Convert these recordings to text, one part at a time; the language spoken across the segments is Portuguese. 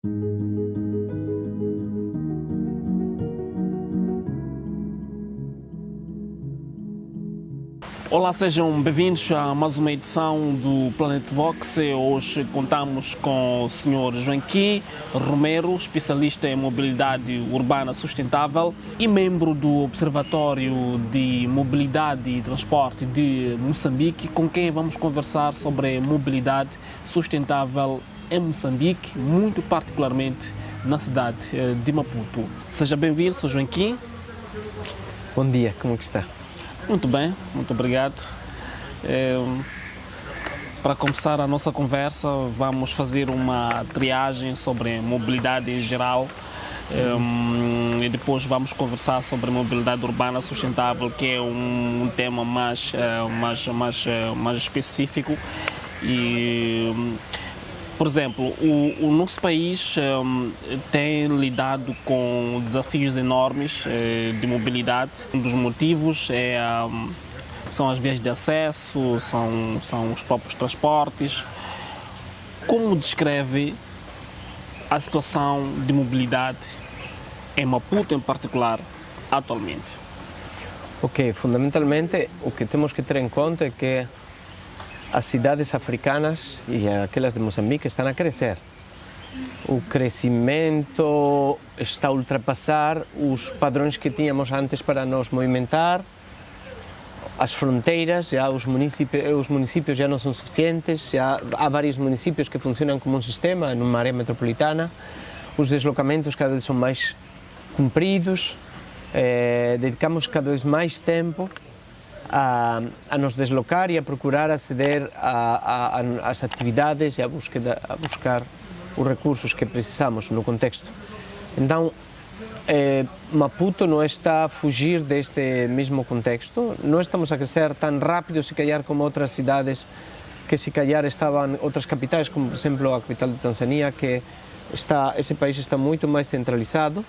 Olá, sejam bem-vindos a mais uma edição do Planet Vox. Hoje contamos com o Sr. Joaquim Romero, especialista em mobilidade urbana sustentável e membro do Observatório de Mobilidade e Transporte de Moçambique, com quem vamos conversar sobre mobilidade sustentável em Moçambique, muito particularmente na cidade de Maputo. Seja bem-vindo, Sr. Joaquim. Bom dia, como está? Muito bem, muito obrigado. Para começar a nossa conversa, vamos fazer uma triagem sobre mobilidade em geral e depois vamos conversar sobre mobilidade urbana sustentável, que é um tema mais específico. Por exemplo, o nosso país tem lidado com desafios enormes de mobilidade. Um dos motivos são as vias de acesso, são os próprios transportes. Como descreve a situação de mobilidade em Maputo, em particular, atualmente? Ok, fundamentalmente o que temos que ter em conta é que as cidades africanas e aquelas de Moçambique estão a crescer. O crescimento está a ultrapassar os padrões que tínhamos antes para nos movimentar. As fronteiras, já os municípios já não são suficientes, já há vários municípios que funcionam como um sistema numa área metropolitana. Os deslocamentos cada vez são mais compridos, dedicamos cada vez mais tempo a nos deslocar e a procurar aceder às atividades e a buscar os recursos que precisamos no contexto. Então, Maputo não está a fugir deste mesmo contexto, não estamos a crescer tão rápido, se calhar, como outras cidades que se calhar estavam, outras capitais, como por exemplo a capital de Tanzânia, que esse país está muito mais centralizado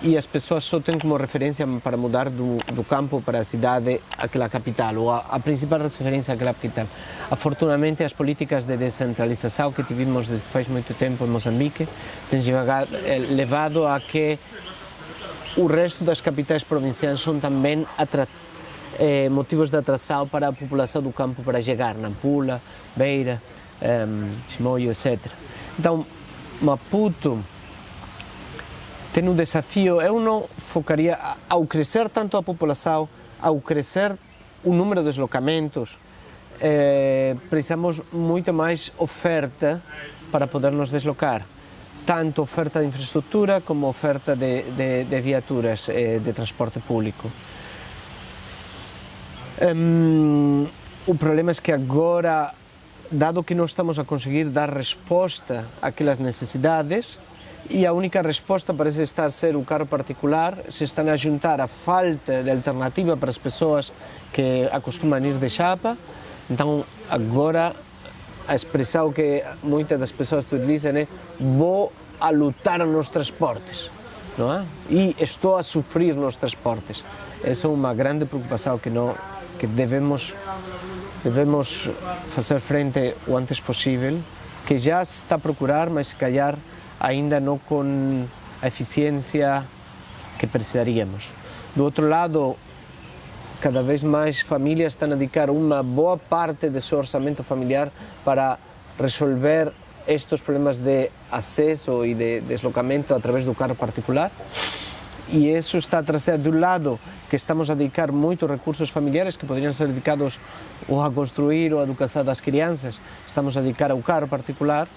e as pessoas só têm como referência para mudar do campo para a cidade, aquela capital, ou a principal referência àquela capital. Afortunadamente, as políticas de descentralização que tivemos desde faz muito tempo em Moçambique têm levado a que o resto das capitais provinciais são também motivos de atração para a população do campo para chegar, Nampula, Beira, Chimoio, etc. Então, Maputo tem um desafio. Eu não focaria, ao crescer tanto a população, ao crescer o número de deslocamentos, precisamos muito mais oferta para poder nos deslocar, tanto oferta de infraestrutura como oferta de viaturas de transporte público. O problema é que agora, dado que não estamos a conseguir dar resposta àquelas necessidades, e a única resposta parece estar a ser o carro particular, se estão a juntar a falta de alternativa para as pessoas que acostumam ir de chapa. Então, agora, a expressão que muitas das pessoas utilizam é: vou a lutar nos transportes, não é? E estou a sofrer nos transportes. Essa é uma grande preocupação que devemos fazer frente o antes possível, que já se está a procurar, mas se calhar ainda não com a eficiência que precisaríamos. Do outro lado, cada vez mais famílias estão a dedicar uma boa parte do seu orçamento familiar para resolver estes problemas de acesso e de deslocamento através do carro particular. E isso está a trazer, de um lado, que estamos a dedicar muitos recursos familiares que poderiam ser dedicados ou a construir ou a educação das crianças, estamos a dedicar ao carro particular.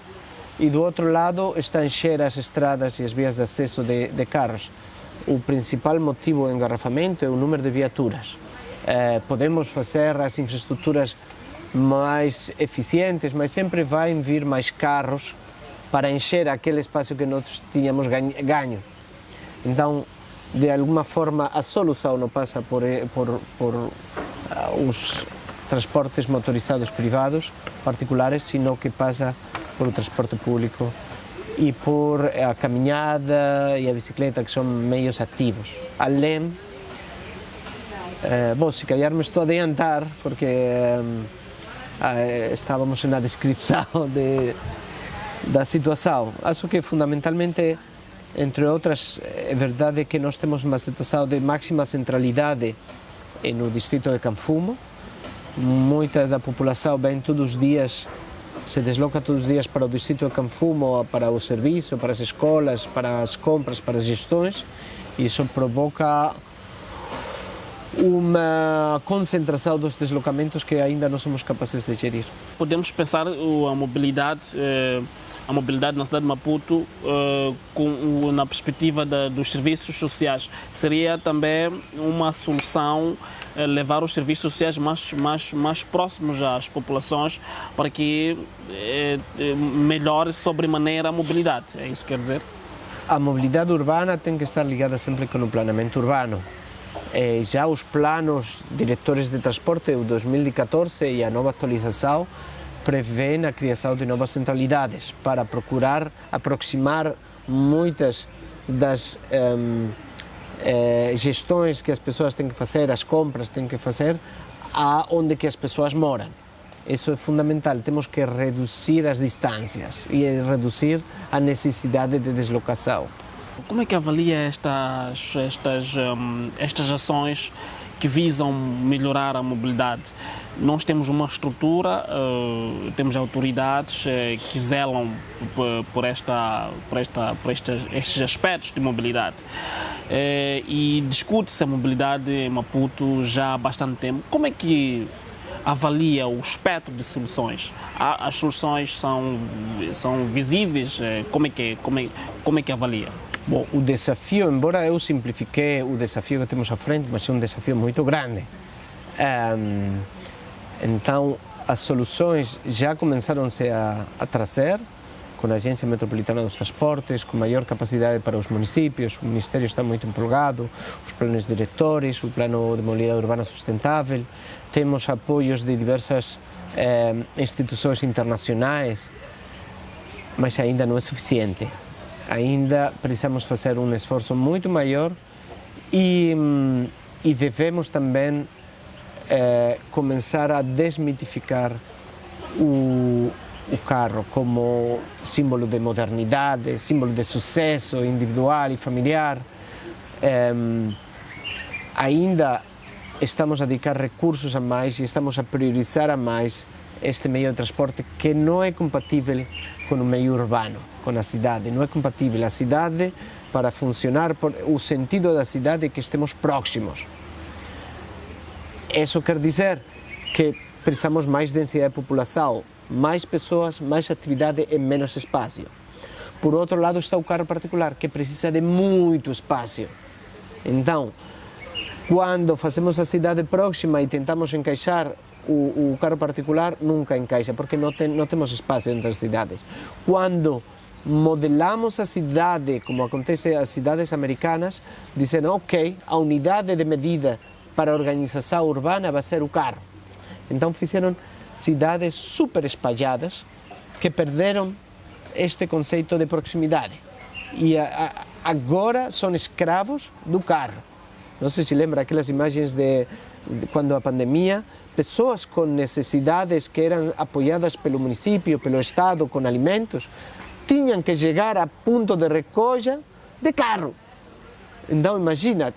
E do outro lado, está a encher as estradas e as vias de acesso de carros. O principal motivo de engarrafamento é o número de viaturas. Podemos fazer as infraestruturas mais eficientes, mas sempre vai vir mais carros para encher aquele espaço que nós tínhamos ganho. Então, de alguma forma, a solução não passa por os transportes motorizados privados particulares, sino que passa por o transporte público e por a caminhada e a bicicleta, que são meios ativos. Além, bom, se calhar me estou a adiantar, porque estávamos na descrição da situação. Acho que fundamentalmente, entre outras, é verdade que nós temos uma situação de máxima centralidade no distrito de Canfumo. Muita da população vem todos os dias, se desloca todos os dias para o distrito de Canfumo, para o serviço, para as escolas, para as compras, para as gestões. E isso provoca uma concentração dos deslocamentos que ainda não somos capazes de gerir. Podemos pensar a mobilidade na cidade de Maputo na perspectiva dos serviços sociais. Seria também uma solução levar os serviços sociais mais próximos às populações para que melhore sobremaneira a mobilidade. É isso que quer dizer? A mobilidade urbana tem que estar ligada sempre com o planeamento urbano. Já os planos diretores de transporte de 2014 e a nova atualização prevêem a criação de novas centralidades para procurar aproximar muitas das gestões que as pessoas têm que fazer, as compras têm que fazer, aonde que as pessoas moram. Isso é fundamental, temos que reduzir as distâncias e reduzir a necessidade de deslocação. Como é que avalia estas ações que visam melhorar a mobilidade? Nós temos uma estrutura, temos autoridades que zelam por estes aspectos de mobilidade. E discute-se a mobilidade em Maputo já há bastante tempo. Como é que avalia o espectro de soluções? As soluções são visíveis? Como é que avalia? Bom, o desafio, embora eu simplifiquei o desafio que temos à frente, mas é um desafio muito grande. Então, as soluções já começaram-se a trazer, com a Agência Metropolitana dos Transportes, com maior capacidade para os municípios, o Ministério está muito empolgado, os planos diretores, o Plano de Mobilidade Urbana Sustentável, temos apoios de diversas instituições internacionais, mas ainda não é suficiente. Ainda precisamos fazer um esforço muito maior e devemos também começar a desmitificar o carro como símbolo de modernidade, símbolo de sucesso individual e familiar. Ainda estamos a dedicar recursos a mais e estamos a priorizar a mais este meio de transporte que não é compatível com o meio urbano, com a cidade. Não é compatível. A cidade, para funcionar, o sentido da cidade é que estemos próximos. Isso quer dizer que precisamos mais densidade de população, mais pessoas, mais atividade e menos espaço. Por outro lado está o carro particular, que precisa de muito espaço. Então, quando fazemos a cidade próxima e tentamos encaixar o carro particular, nunca encaixa, porque não temos espaço entre as cidades. Quando modelamos a cidade, como acontece nas cidades americanas, dizem, ok, a unidade de medida para a organização urbana vai ser o carro. Então fizeram cidades super espalhadas que perderam este conceito de proximidade e agora são escravos do carro. Não sei se lembra aquelas imagens de quando a pandemia, pessoas com necessidades que eram apoiadas pelo município, pelo Estado, com alimentos, tinham que chegar a ponto de recolha de carro. Então imagina,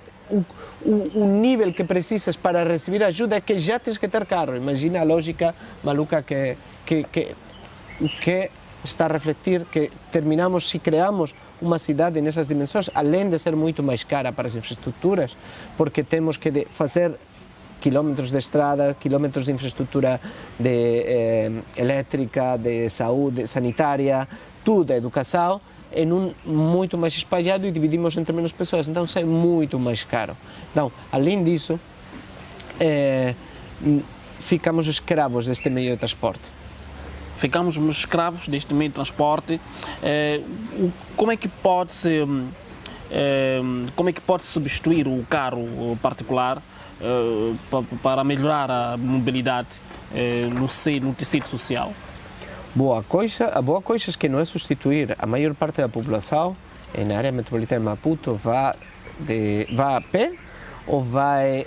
o nível que precisas para receber ajuda é que já tens que ter carro. Imagina a lógica maluca que está a refletir que terminamos, se criamos uma cidade nessas dimensões, além de ser muito mais cara para as infraestruturas, porque temos que fazer quilómetros de estrada, quilómetros de infraestrutura elétrica, de saúde, sanitária, tudo, a educação, em muito mais espalhado e dividimos entre menos pessoas, então sai muito mais caro. Então, além disso, ficamos escravos deste meio de transporte. Ficamos escravos deste meio de transporte. Como é que pode-se substituir o carro particular para melhorar a mobilidade no tecido social? A boa coisa é que não é substituir. A maior parte da população na área metropolitana de Maputo vai a pé ou vai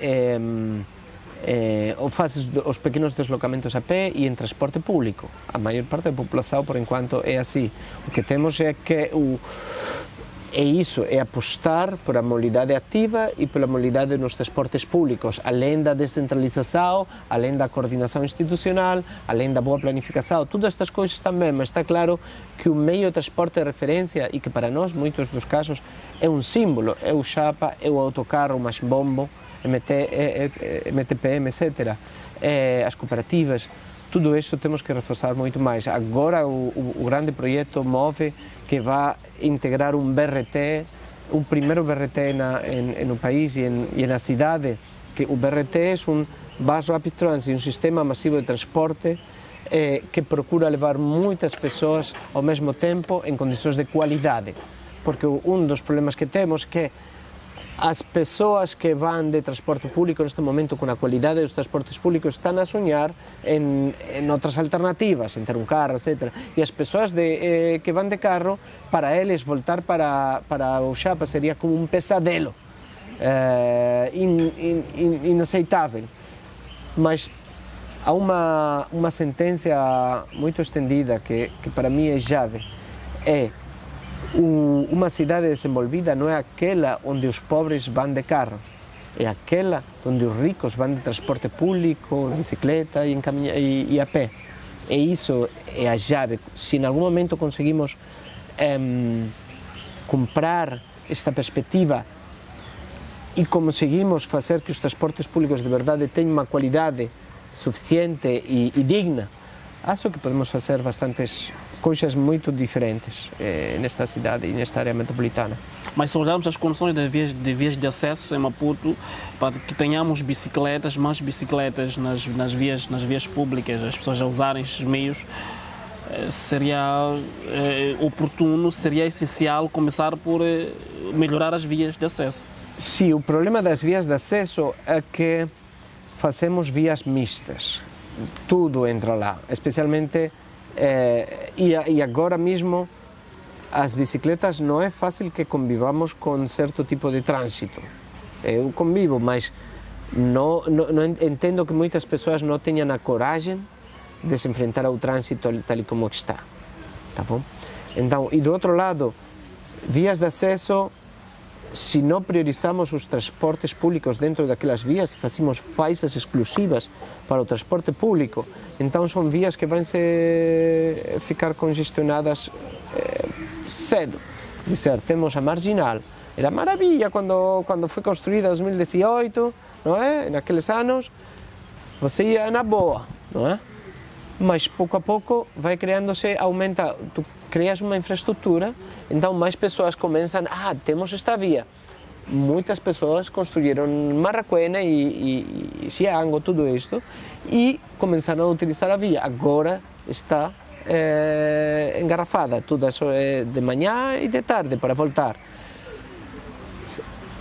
ou fazes os pequenos deslocamentos a pé e em transporte público. A maior parte da população, por enquanto, é assim. O que temos é que é apostar por a mobilidade ativa e pela mobilidade nos transportes públicos, além da descentralização, além da coordenação institucional, além da boa planificação, todas estas coisas também, mas está claro que o meio de transporte de referência e que para nós, muitos dos casos, é um símbolo, é o chapa, é o autocarro, o machibombo, MTPM, etc. As cooperativas, tudo isso temos que reforçar muito mais. Agora o grande projeto MOVE, que vai integrar um BRT, o primeiro BRT no país e na cidade, que o BRT é um Bus Rapid Transit, um sistema massivo de transporte que procura levar muitas pessoas ao mesmo tempo em condições de qualidade, porque um dos problemas que temos é que as pessoas que vão de transporte público neste momento com a qualidade dos transportes públicos estão a sonhar em outras alternativas, em ter um carro, etc. E as pessoas que vão de carro, para eles voltar para o chapa seria como um pesadelo, inaceitável. Mas há uma sentença muito estendida que para mim é chave, uma cidade desenvolvida não é aquela onde os pobres vão de carro, é aquela onde os ricos vão de transporte público, bicicleta e a pé. E isso é a chave. Se em algum momento conseguimos comprar esta perspectiva e conseguimos fazer que os transportes públicos de verdade tenham uma qualidade suficiente e digna, acho que podemos fazer bastantes coisas muito diferentes nesta cidade e nesta área metropolitana. Mas se olharmos as condições de vias de acesso em Maputo, para que tenhamos bicicletas, mais bicicletas nas vias públicas, as pessoas a usarem esses meios, seria oportuno, seria essencial começar por melhorar as vias de acesso. Sim, o problema das vias de acesso é que fazemos vias mistas, tudo entra lá, especialmente e agora mesmo as bicicletas não é fácil que convivamos com certo tipo de trânsito. Eu convivo, mas não entendo que muitas pessoas não tenham a coragem de se enfrentar ao trânsito tal como está, tá bom? Então, e do outro lado, vias de acesso, se não priorizamos os transportes públicos dentro daquelas vias, se fazemos faixas exclusivas para o transporte público, então são vias que vão ficar congestionadas cedo. Dizer, temos a Marginal, era maravilha quando foi construída em 2018, não é? Naqueles anos, você ia na boa, não é? Mas pouco a pouco vai criando-se, aumenta, tu crias uma infraestrutura, então mais pessoas começam, temos esta via. Muitas pessoas construíram Marraquena e Xiango, tudo isto, e começaram a utilizar a via. Agora está engarrafada, tudo isso é de manhã e de tarde para voltar.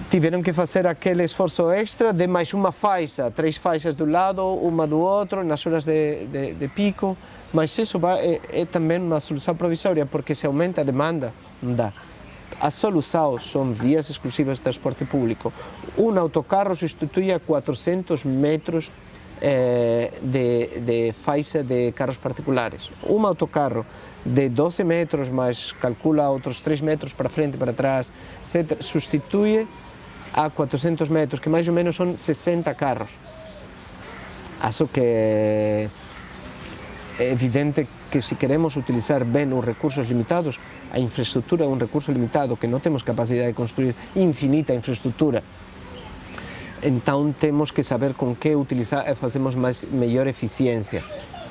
Tiveram que fazer aquele esforço extra de mais uma faixa, 3 faixas do lado, uma do outro, nas horas de pico, mas isso é também uma solução provisória, porque se aumenta a demanda, não dá. A solução são vias exclusivas de transporte público. Um autocarro substitui a 400 metros de faixa de carros particulares. Um autocarro de 12 metros, mas calcula outros 3 metros para frente e para trás, etc., substitui a 400 metros, que mais ou menos são 60 carros. Acho que é evidente que se queremos utilizar bem os recursos limitados, a infraestrutura é um recurso limitado, que não temos capacidade de construir infinita infraestrutura. Então temos que saber com que utilizar, fazemos melhor eficiência.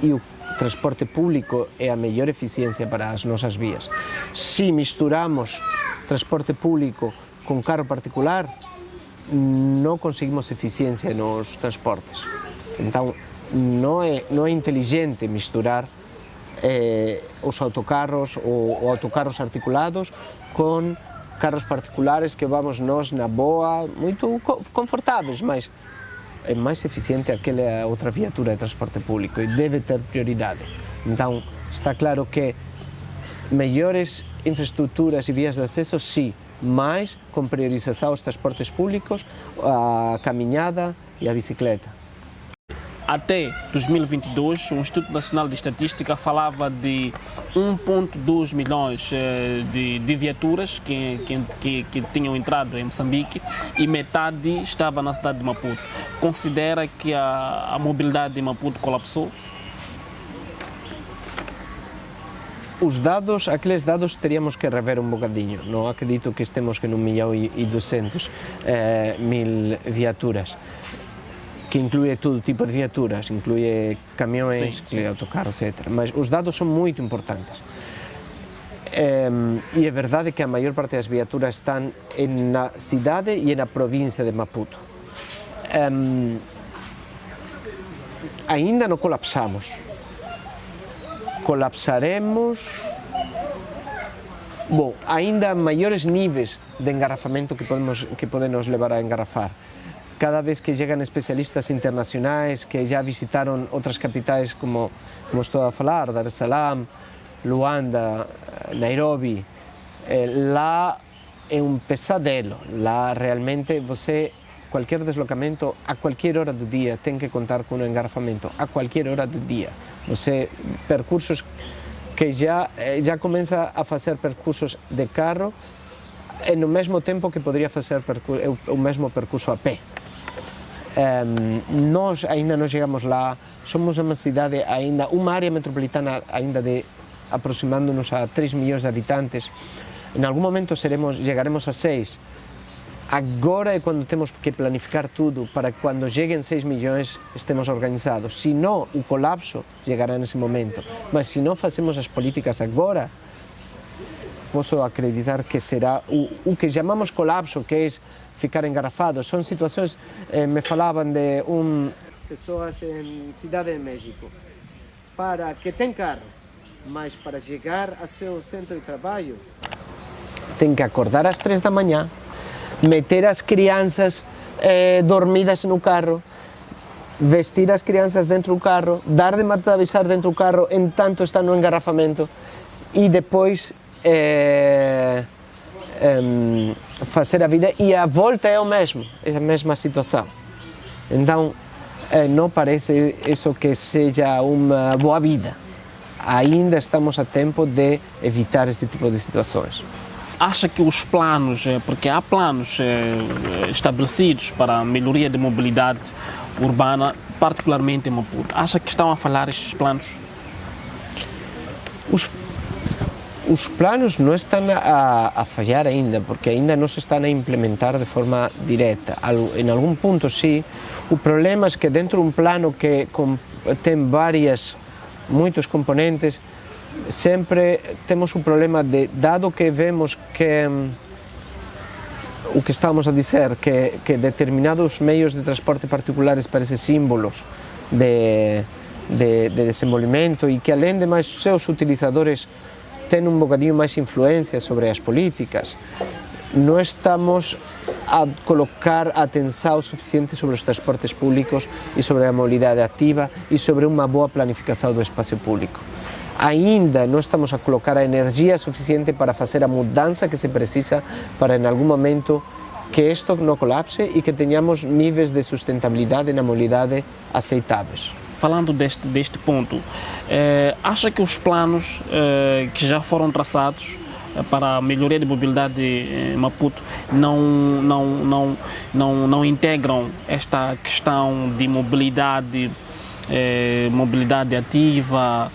E o transporte público é a melhor eficiência para as nossas vias. Se misturamos transporte público com carro particular, não conseguimos eficiência nos transportes. Então não é inteligente misturar os autocarros ou autocarros articulados com carros particulares que vamos nós na boa, muito confortáveis, mas é mais eficiente aquela outra viatura de transporte público e deve ter prioridade. Então está claro que melhores infraestruturas e vias de acesso, sim, mas com priorização aos transportes públicos, a caminhada e a bicicleta. Até 2022, o Instituto Nacional de Estatística falava de 1,2 milhões de viaturas que tinham entrado em Moçambique e metade estava na cidade de Maputo. Considera que a mobilidade de Maputo colapsou? Aqueles dados teríamos que rever um bocadinho. Não acredito que estemos em 1.200.000 viaturas, que inclui todo tipo de viaturas, inclui caminhões, autocarros, etc. Mas os dados são muito importantes. E é verdade que a maior parte das viaturas estão na cidade e na província de Maputo. Ainda não colapsamos. Colapsaremos, ainda maiores níveis de engarrafamento que podemos levar a engarrafar. Cada vez que chegam especialistas internacionais que já visitaram outras capitais, como estou a falar, Dar es Salaam, Luanda, Nairobi, lá é um pesadelo. Lá realmente qualquer deslocamento, a qualquer hora do dia, tem que contar com um engarrafamento, a qualquer hora do dia. Percursos que já começa a fazer percursos de carro no mesmo tempo que poderia fazer o mesmo percurso a pé. Nós ainda não chegamos lá, somos uma cidade ainda, uma área metropolitana ainda de aproximando-nos a 3 milhões de habitantes. Em algum momento chegaremos a 6. Agora é quando temos que planificar tudo para que quando cheguem 6 milhões estemos organizados. Se não, o colapso chegará nesse momento. Mas se não fazemos as políticas agora, posso acreditar que será o que chamamos colapso, que é ficar engarrafados. São situações, me falavam de pessoas em Cidade de México, para que tem carro, mas para chegar ao seu centro de trabalho, tem que acordar às 3 da manhã, meter as crianças dormidas no carro, vestir as crianças dentro do carro, dar de matar avisar dentro do carro enquanto está no engarrafamento e depois fazer a vida, e a volta é a mesma situação. Então não parece isso que seja uma boa vida. Ainda estamos a tempo de evitar esse tipo de situações. Acha que os planos, porque há planos estabelecidos para a melhoria de mobilidade urbana, particularmente em Maputo, acha que estão a falhar estes planos? Os planos não estão a falhar ainda, porque ainda não se estão a implementar de forma direta. Em algum ponto, sim. O problema é que dentro de um plano que tem muitos componentes, sempre temos o problema de, dado que vemos que o que estamos a dizer, que determinados meios de transporte particulares parecem símbolos de desenvolvimento e que, além de mais, os seus utilizadores têm um bocadinho mais influência sobre as políticas, não estamos a colocar atenção suficiente sobre os transportes públicos e sobre a mobilidade ativa e sobre uma boa planificação do espaço público. Ainda não estamos a colocar a energia suficiente para fazer a mudança que se precisa para, em algum momento, que isto não colapse e que tenhamos níveis de sustentabilidade na mobilidade aceitáveis. Falando deste ponto, acha que os planos que já foram traçados para a melhoria de mobilidade em Maputo não integram esta questão de mobilidade ativa?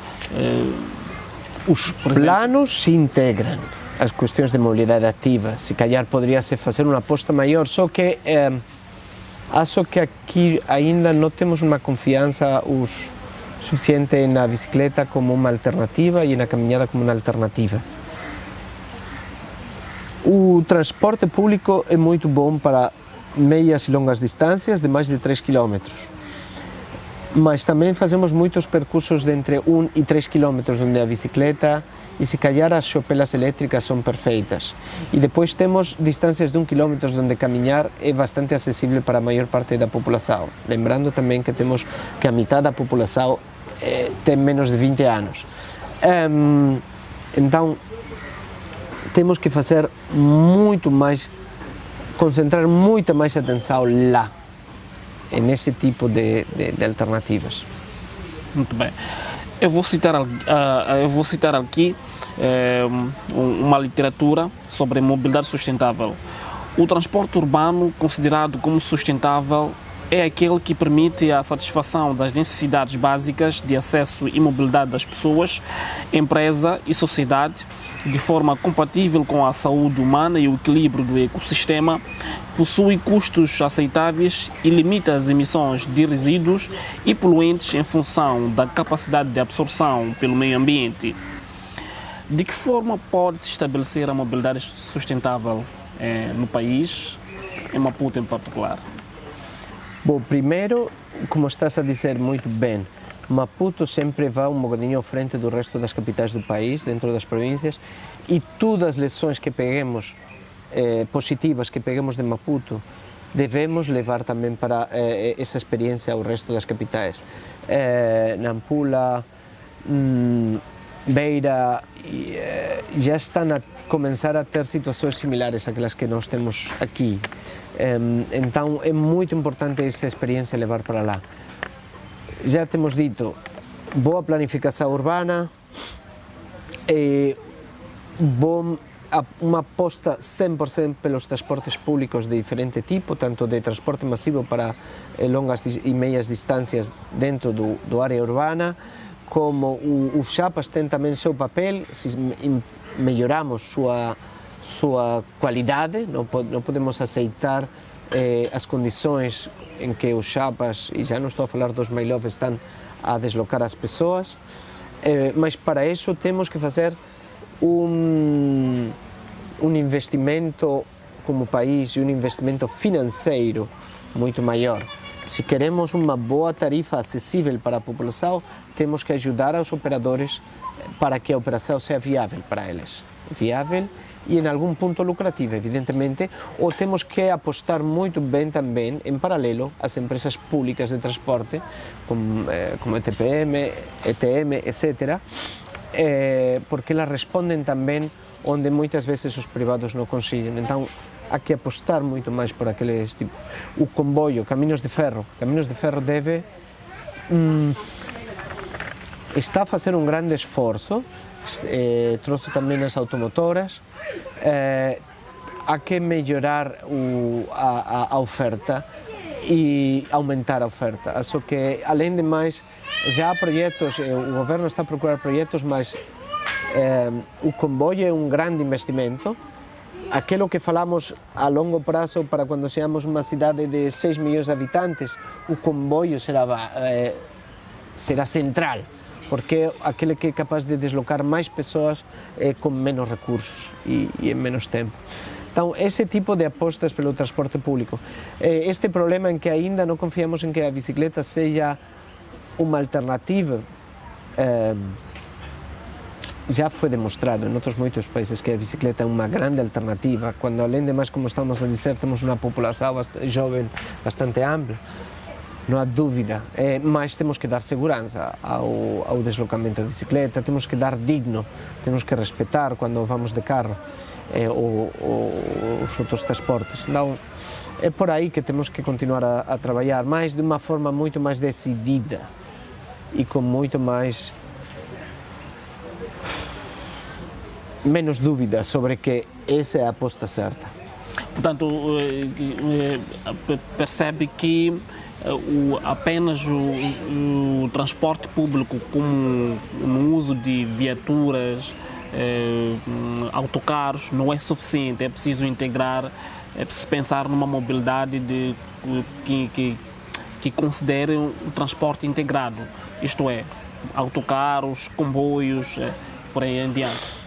Os planos se integram as questões de mobilidade ativa. Se calhar poderia-se fazer uma aposta maior, só que acho que aqui ainda não temos uma confiança suficiente na bicicleta como uma alternativa e na caminhada como uma alternativa. O transporte público é muito bom para meias e longas distâncias de mais de 3 km. Mas também fazemos muitos percursos de entre 1 e 3 km onde a bicicleta e se calhar as chopelas elétricas são perfeitas. E depois temos distâncias de 1 km onde caminhar é bastante acessível para a maior parte da população. Lembrando também que temos que a metade da população tem menos de 20 anos. Então temos que fazer muito mais, concentrar muita mais atenção lá. nesse tipo de alternativas. Muito bem. Eu vou citar aqui uma literatura sobre mobilidade sustentável. O transporte urbano, considerado como sustentável, é aquele que permite a satisfação das necessidades básicas de acesso e mobilidade das pessoas, empresa e sociedade, de forma compatível com a saúde humana e o equilíbrio do ecossistema, possui custos aceitáveis e limita as emissões de resíduos e poluentes em função da capacidade de absorção pelo meio ambiente. De que forma pode-se estabelecer a mobilidade sustentável no país, em Maputo em particular? Bom, primeiro, como estás a dizer muito bem, Maputo sempre vai um bocadinho à frente do resto das capitais do país, dentro das províncias, e todas as lições que peguemos, positivas que peguemos de Maputo, devemos levar também para essa experiência ao resto das capitais. Nampula, Beira, já estão a começar a ter situações similares àquelas que nós temos aqui. Então é muito importante essa experiência levar para lá. Já temos dito, boa planificação urbana, uma aposta 100% pelos transportes públicos de diferente tipo, tanto de transporte massivo para longas e meias distâncias dentro da área urbana, como os chapas têm também seu papel, se melhoramos sua qualidade, não podemos aceitar as condições em que os chapas, e já não estou a falar dos MyLove, estão a deslocar as pessoas, mas para isso temos que fazer um investimento como país e um investimento financeiro muito maior. Se queremos uma boa tarifa acessível para a população, temos que ajudar os operadores para que a operação seja viável para eles. Viável e em algum ponto lucrativa, evidentemente, ou temos que apostar muito bem também, em paralelo, as empresas públicas de transporte, como ETPM, ETM, etc., porque elas respondem também onde muitas vezes os privados não conseguem. Então, há que apostar muito mais por aqueles tipos. O comboio, Caminhos de Ferro deve... está a fazer um grande esforço, trouxe também as automotoras, há que melhorar a oferta e aumentar a oferta. Acho que, além de mais, já há projetos, o governo está a procurar projetos, mas o comboio é um grande investimento. Aquilo que falamos a longo prazo, para quando seamos uma cidade de 6 milhões de habitantes, o comboio será central, porque é aquele que é capaz de deslocar mais pessoas com menos recursos e em menos tempo. Então, esse tipo de apostas pelo transporte público. Este problema em que ainda não confiamos em que a bicicleta seja uma alternativa, já foi demonstrado em outros muitos países que a bicicleta é uma grande alternativa, quando, além de mais, como estamos a dizer, temos uma população jovem bastante ampla. Não há dúvida, mas temos que dar segurança ao deslocamento de bicicleta, temos que dar digno, temos que respeitar quando vamos de carro os outros transportes. Então, é por aí que temos que continuar a trabalhar, mas de uma forma muito mais decidida e com muito mais... menos dúvida sobre que essa é a aposta certa. Portanto, percebe que apenas o transporte público, como no uso de viaturas, autocarros, não é suficiente, é preciso integrar, é preciso pensar numa mobilidade que considere o transporte integrado, isto é, autocarros, comboios, por aí em diante.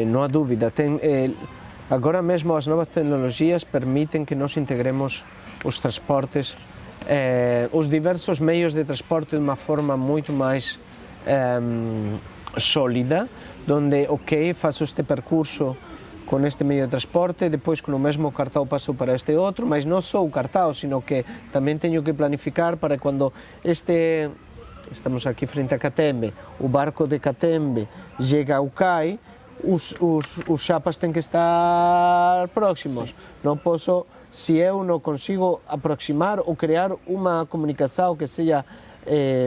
Não há dúvida. Agora mesmo as novas tecnologias permitem que nós integremos os transportes, os diversos meios de transporte de uma forma muito mais sólida, onde, faço este percurso com este meio de transporte, depois com o mesmo cartão passo para este outro, mas não só o cartão, sino que também tenho que planificar para quando estamos aqui frente a Catembe, o barco de Catembe chega ao cais, os chapas têm que estar próximos. Sim. Não posso, se eu não consigo aproximar ou criar uma comunicação que seja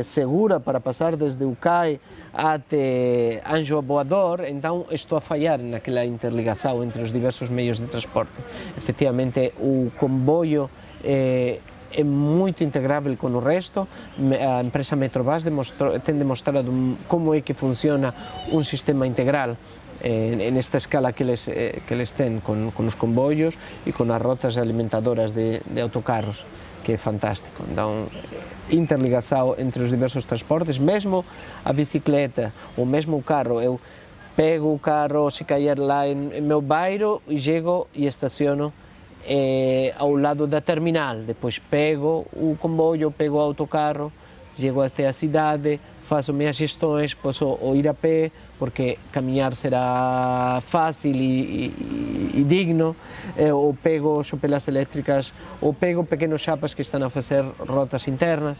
segura para passar desde o CAI até Anjo Voador, então estou a falhar naquela interligação entre os diversos meios de transporte. Efetivamente, o comboio é muito integrável com o resto. A empresa Metrobus tem demonstrado como é que funciona um sistema integral nesta escala que eles têm com os comboios e com as rotas alimentadoras de autocarros, que é fantástico. Então, interligação entre os diversos transportes, mesmo a bicicleta ou mesmo o carro. Eu pego o carro, se calhar lá em meu bairro, e chego e estaciono ao lado da terminal. Depois pego o comboio, pego o autocarro, chego até a cidade, faço minhas gestões, posso ou ir a pé, porque caminhar será fácil e digno, ou pego chopelas elétricas, ou pego pequenos chapas que estão a fazer rotas internas,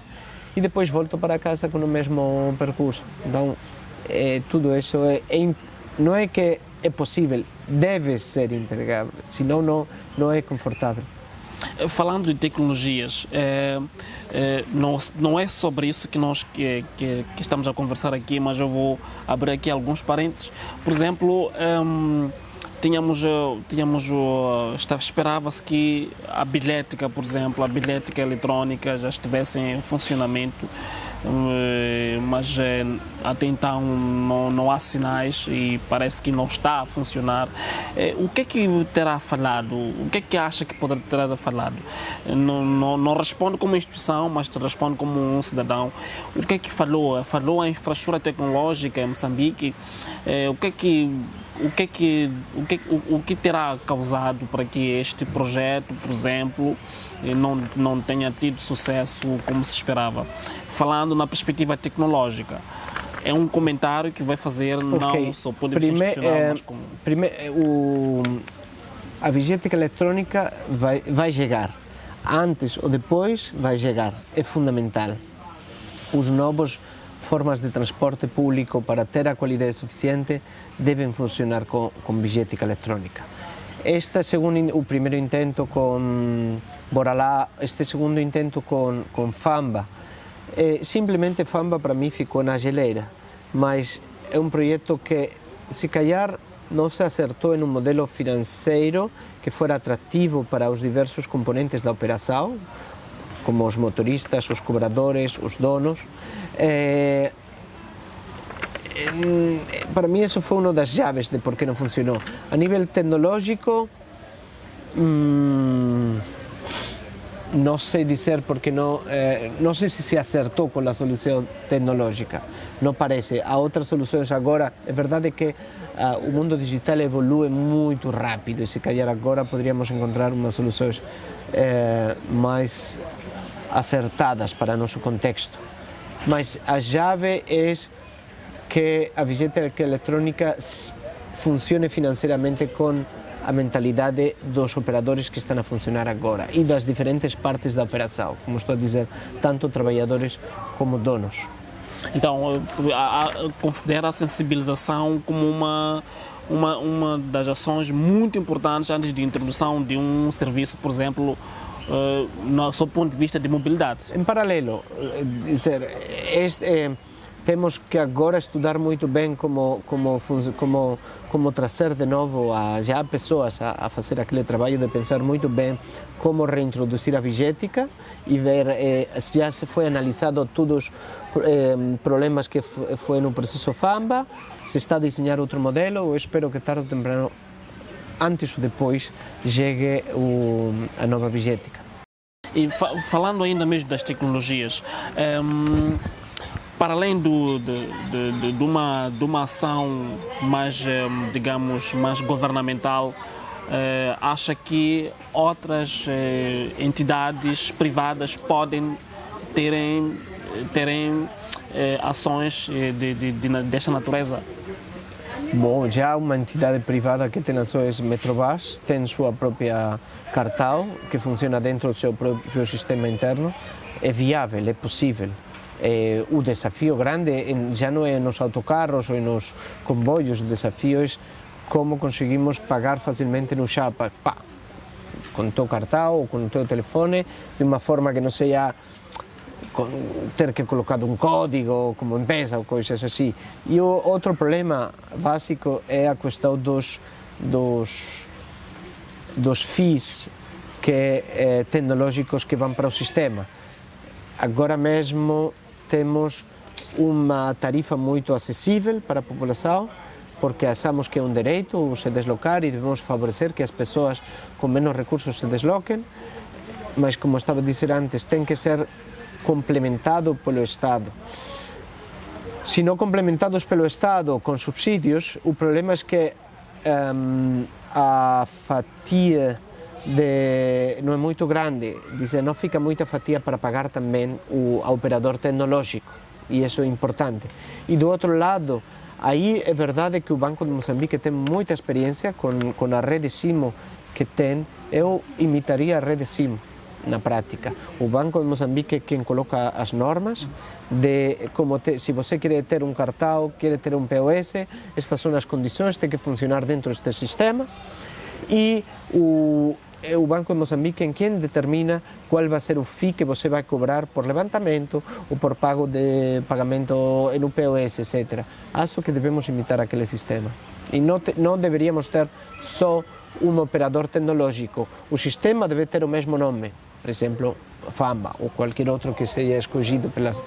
e depois volto para casa com o mesmo percurso. Então, tudo isso não é que é possível, deve ser integrável, senão não é confortável. Falando de tecnologias, não é sobre isso que nós que estamos a conversar aqui, mas eu vou abrir aqui alguns parênteses. Por exemplo, esperava-se que a bilhética, por exemplo, a bilhética eletrónica já estivesse em funcionamento, mas até então não há sinais e parece que não está a funcionar. O que é que terá falado? O que é que acha que terá falado? Não responde como instituição, mas responde como um cidadão. O que é que falou? Falou a infraestrutura tecnológica em Moçambique? O que terá causado para que este projeto, por exemplo, não tenha tido sucesso como se esperava? Falando na perspectiva tecnológica, é um comentário que vai fazer não só pode ser institucional, mas como... A bilhética eletrónica vai chegar. Antes ou depois vai chegar. É fundamental. Os novos formas de transporte público, para ter a qualidade suficiente, devem funcionar com bilhética eletrónica. O primeiro intento com Boralá, este segundo intento com Famba. Simplesmente Famba para mim ficou na geleira, mas é um projeto que, se calhar, não se acertou em um modelo financeiro que fosse atrativo para os diversos componentes da operação, como os motoristas, os cobradores, os donos. Para mim, isso foi uma das chaves de por que não funcionou. A nível tecnológico, não sei dizer porque não sei se acertou com a solução tecnológica. Não parece. Há outras soluções agora. É verdade que o mundo digital evolui muito rápido e se calhar agora poderíamos encontrar umas soluções mais acertadas para o nosso contexto. Mas a chave é que a bilhética eletrónica funcione financeiramente com a mentalidade dos operadores que estão a funcionar agora e das diferentes partes da operação, como estou a dizer, tanto trabalhadores como donos. Então, considera a sensibilização como uma das ações muito importantes antes de introdução de um serviço, por exemplo, sob o ponto de vista de mobilidade. Em paralelo, temos que agora estudar muito bem como trazer de novo já pessoas a fazer aquele trabalho de pensar muito bem como reintroduzir a bilhética e ver, já se foi analisado todos os problemas que foi no processo Famba, se está a desenhar outro modelo. Eu espero que tarde ou temprano, antes ou depois, chegue a nova bilhética. E falando ainda mesmo das tecnologias, para além de uma ação mais, digamos, mais governamental, acha que outras entidades privadas podem terem ações desta natureza? Bom, já uma entidade privada que tem ações Metrobus, tem sua própria cartão, que funciona dentro do seu próprio sistema interno. É viável, é possível. O desafio grande já não é nos autocarros ou nos comboios, o desafio é como conseguimos pagar facilmente no chapa, com o teu cartão ou com o teu telefone, de uma forma que não seja ter que colocar um código como empresa ou coisas assim. E o outro problema básico é a questão dos FIIs tecnológicos que vão para o sistema. Agora mesmo temos uma tarifa muito acessível para a população, porque achamos que é um direito se deslocar e devemos favorecer que as pessoas com menos recursos se desloquem, mas como estava a dizer antes, tem que ser complementado pelo Estado. Se não complementados pelo Estado com subsídios, o problema é que a fatia não é muito grande, não fica muita fatia para pagar também ao operador tecnológico, e isso é importante. E do outro lado, aí é verdade que o Banco de Moçambique tem muita experiência com a rede SIMO que tem. Eu imitaria a rede SIMO na prática. O Banco de Moçambique é quem coloca as normas de como se você quer ter um cartão, quer ter um POS, estas são as condições, tem que funcionar dentro deste sistema, e o Banco de Moçambique é quem determina qual vai ser o FII que você vai cobrar por levantamento ou por pagamento no POS, etc. Acho que devemos imitar aquele sistema. E não deveríamos ter só um operador tecnológico. O sistema deve ter o mesmo nome, por exemplo, FAMBA ou qualquer outro que seja escolhido pelas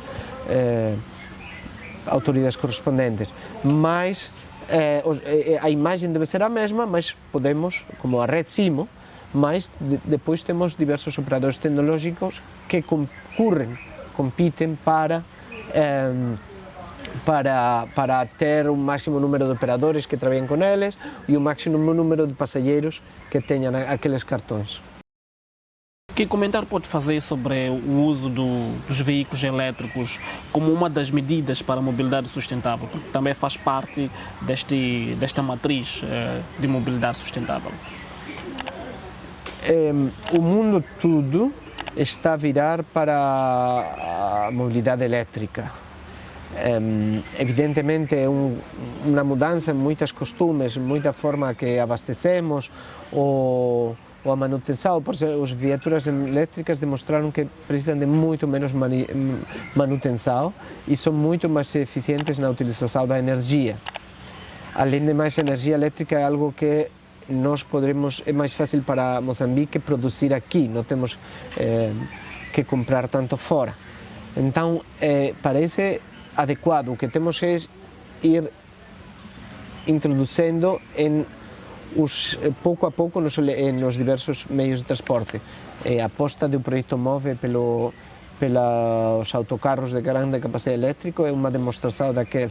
autoridades correspondentes. Mas a imagem deve ser a mesma, mas podemos, como a rede SIMO, mas depois temos diversos operadores tecnológicos que competem para ter o máximo número de operadores que trabalhem com eles e o máximo número de passageiros que tenham aqueles cartões. Que comentário pode fazer sobre o uso dos veículos elétricos como uma das medidas para a mobilidade sustentável, porque também faz parte desta matriz de mobilidade sustentável? O mundo todo está a virar para a mobilidade elétrica. Evidentemente é uma mudança em muitos costumes, muita forma que abastecemos ou a manutenção. Por exemplo, as viaturas elétricas demonstraram que precisam de muito menos manutenção e são muito mais eficientes na utilização da energia. Além de mais, a energia elétrica é algo que é mais fácil para Moçambique produzir aqui, não temos que comprar tanto fora. Então, parece adequado. O que temos é ir introduzindo pouco a pouco nos diversos meios de transporte. A aposta do projeto MOVE pelos autocarros de grande capacidade elétrica é uma demonstração daquele.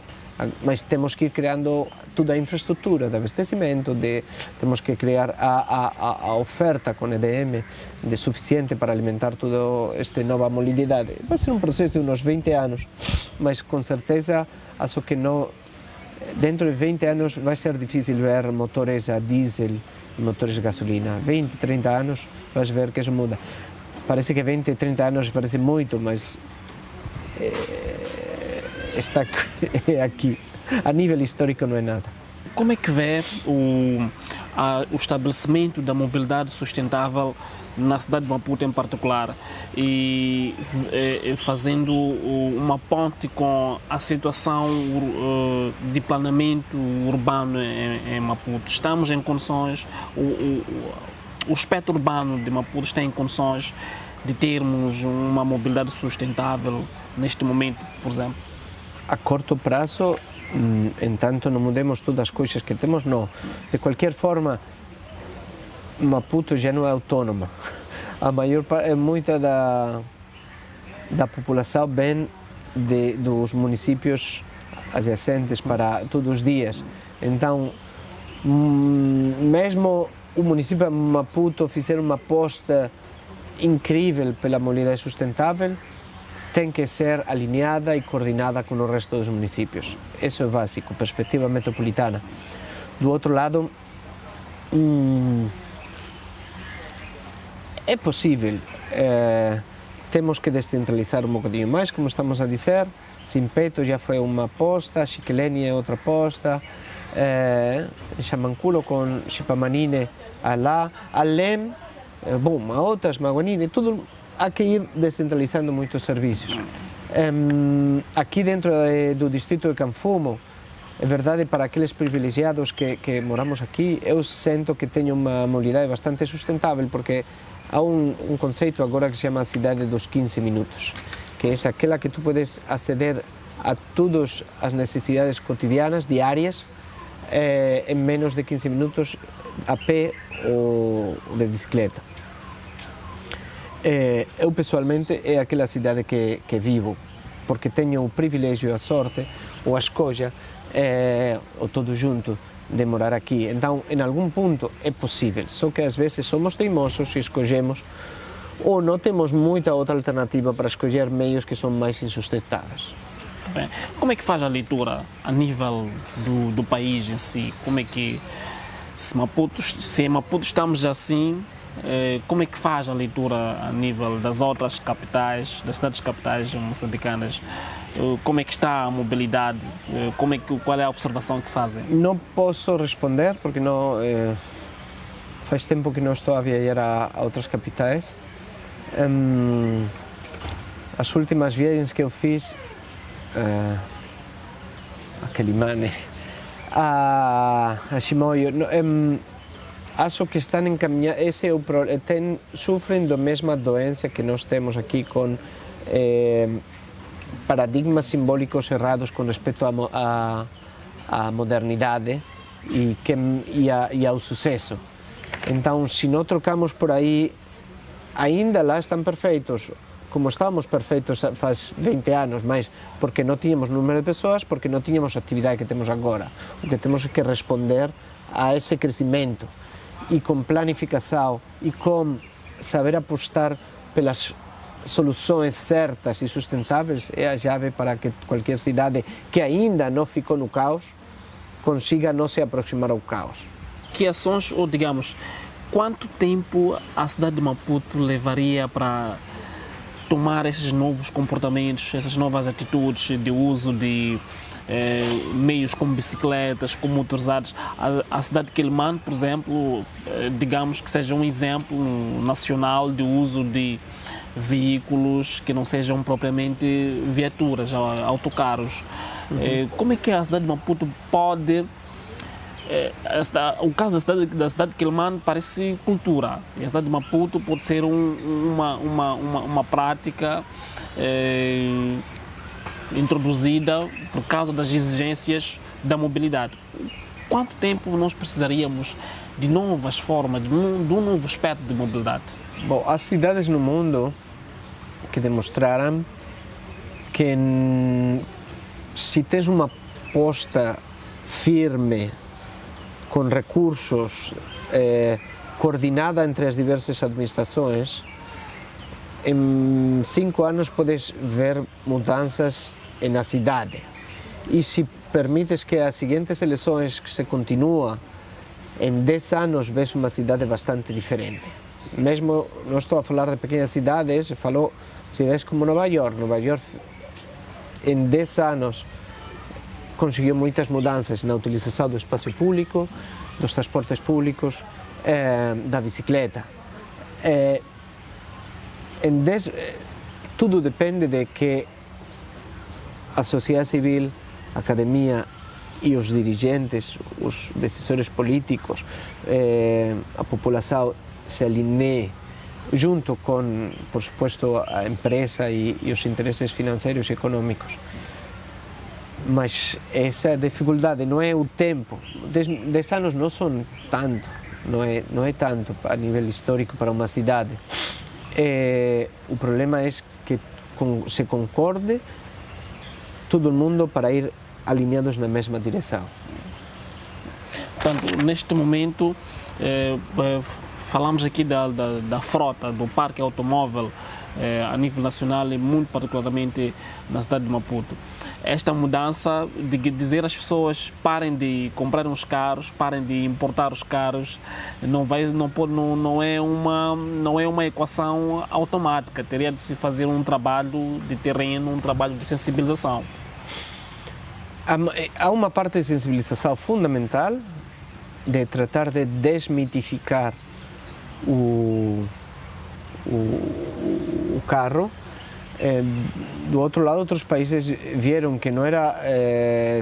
Mas temos que ir criando toda a infraestrutura de abastecimento, temos que criar a oferta com EDM suficiente para alimentar toda esta nova mobilidade. Vai ser um processo de uns 20 anos, mas com certeza acho que dentro de 20 anos vai ser difícil ver motores a diesel e motores a gasolina. 20, 30 anos vais ver que isso muda. Parece que 20, 30 anos parece muito, mas está aqui. A nível histórico não é nada. Como é que vê o estabelecimento da mobilidade sustentável na cidade de Maputo em particular e fazendo uma ponte com a situação de planeamento urbano em Maputo? Estamos em condições, o espectro urbano de Maputo está em condições de termos uma mobilidade sustentável neste momento, por exemplo? A curto prazo, entanto não mudemos todas as coisas que temos, não. De qualquer forma, Maputo já não é autônoma. Muita da população vem dos municípios adjacentes para todos os dias. Então, mesmo o município de Maputo fizer uma aposta incrível pela mobilidade sustentável, tem que ser alinhada e coordenada com o resto dos municípios. Isso é básico, perspectiva metropolitana. Do outro lado, é possível temos que descentralizar um bocadinho mais, como estamos a dizer. Simpeto já foi uma aposta, Chiqueleni é outra aposta, Xamanculo com Chipamanine lá, Alem, bom, Maotas, Maguanine, tudo, há que ir descentralizando muitos serviços. Aqui dentro do distrito de Canfumo, é verdade, para aqueles privilegiados que moramos aqui, eu sinto que tenho uma mobilidade bastante sustentável, porque há um conceito agora que se chama a cidade dos 15 minutos, que é aquela que tu podes aceder a todas as necessidades cotidianas, diárias, em menos de 15 minutos a pé ou de bicicleta. Eu pessoalmente é aquela cidade que vivo, porque tenho o privilégio, a sorte ou a escolha, ou tudo junto, de morar aqui. Então, em algum ponto é possível, só que às vezes somos teimosos e escolhemos, ou não temos muita outra alternativa para escolher meios que são mais insustentáveis. Bem, como é que faz a leitura a nível do país em si? Como é que, se em Maputo estamos assim, como é que faz a leitura a nível das outras capitais, das cidades capitais moçambicanas? Como é que está a mobilidade? Qual é a observação que fazem? Não posso responder porque não, faz tempo que não estou a viajar a outras capitais. As últimas viagens que eu fiz a Quelimane, a Chimoio, acho que estão encaminhados. Esse é o problema. Sofrem da mesma doença que nós temos aqui, com paradigmas simbólicos errados com respeito à modernidade e ao sucesso. Então, se não trocamos por aí, ainda lá estão perfeitos, como estávamos perfeitos faz 20 anos, mas porque não tínhamos número de pessoas, porque não tínhamos a atividade que temos agora. O que temos é que responder a esse crescimento, e com planificação e com saber apostar pelas soluções certas e sustentáveis, é a chave para que qualquer cidade que ainda não ficou no caos consiga não se aproximar ao caos. Que ações, ou digamos, quanto tempo a cidade de Maputo levaria para tomar esses novos comportamentos, essas novas atitudes de uso de meios como bicicletas, como motorizados? A cidade de Quelimane, por exemplo, digamos que seja um exemplo nacional de uso de veículos que não sejam propriamente viaturas, autocarros. Como é que a cidade de Maputo pode... o caso da cidade de Quelimane parece cultura, e a cidade de Maputo pode ser uma prática introduzida por causa das exigências da mobilidade. Quanto tempo nós precisaríamos de novas formas, de um novo aspecto de mobilidade? Bom, há cidades no mundo que demonstraram que se tens uma aposta firme, com recursos, coordenada entre as diversas administrações, em 5 anos podes ver mudanças na cidade. E se permites que as seguintes eleições que se continua, em 10 anos vês uma cidade bastante diferente. Mesmo, não estou a falar de pequenas cidades, falo cidades como Nova York. Nova York, em 10 anos, conseguiu muitas mudanças na utilização do espaço público, dos transportes públicos, da bicicleta. Tudo depende de que a sociedade civil, a academia e os dirigentes, os decisores políticos, a população se alinee junto com, por supuesto, a empresa e os interesses financeiros e econômicos. Mas essa dificuldade não é o tempo. 10 anos não são tanto, não é tanto a nível histórico para uma cidade. O problema é que se concorde todo mundo para ir alinhados na mesma direção. Portanto, neste momento, Falamos aqui da frota, do parque automóvel a nível nacional e muito particularmente na cidade de Maputo. Esta mudança de dizer às pessoas parem de comprar os carros, parem de importar os carros, não é uma equação automática. Teria de se fazer um trabalho de terreno, um trabalho de sensibilização. Há uma parte de sensibilização fundamental de tratar de desmitificar o carro. Do outro lado, outros países viram que não era